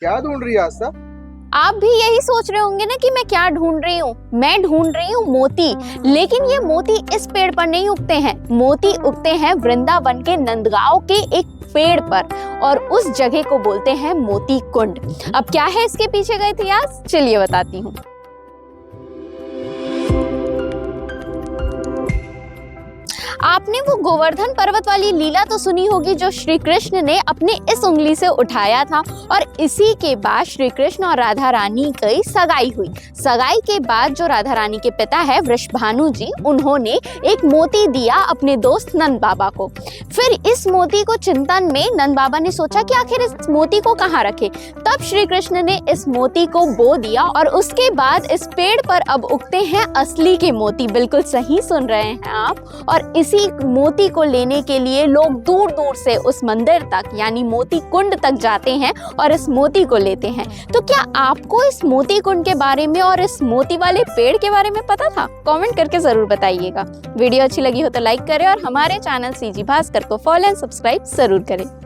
क्या ढूंढ रही है आस्था? आप भी यही सोच रहे होंगे ना कि मैं क्या ढूंढ रही हूँ। मैं ढूंढ रही हूँ मोती। लेकिन ये मोती इस पेड़ पर नहीं उगते हैं। मोती उगते हैं वृंदावन के नंदगांव के एक पेड़ पर और उस जगह को बोलते हैं मोती कुंड। अब क्या है इसके पीछे का इतिहास, चलिए बताती हूँ। आपने वो गोवर्धन पर्वत वाली लीला तो सुनी होगी जो श्री कृष्ण ने अपने इस उंगली से उठाया था और इसी के बाद श्री कृष्ण और राधा रानी की सगाई हुई। सगाई के बाद जो राधा रानी के पिता है वृषभानु जी, उन्होंने एक मोती दिया अपने दोस्त नंद बाबा को। फिर इस मोती को चिंतन में नंद बाबा ने सोचा कि आखिर इस मोती को कहाँ रखे। तब श्री कृष्ण ने इस मोती को बो दिया और उसके बाद इस पेड़ पर अब उगते हैं असली के मोती। बिल्कुल सही सुन रहे हैं आप। और इसी मोती को लेने के लिए लोग दूर दूर से उस मंदिर तक यानी मोती कुंड तक जाते हैं और इस मोती को लेते हैं। तो क्या आपको इस मोती कुंड के बारे में और इस मोती वाले पेड़ के बारे में पता था? कमेंट करके जरूर बताइएगा। वीडियो अच्छी लगी हो तो लाइक करें और हमारे चैनल सीजी भास्कर को फॉलो एंड सब्सक्राइब जरूर करें।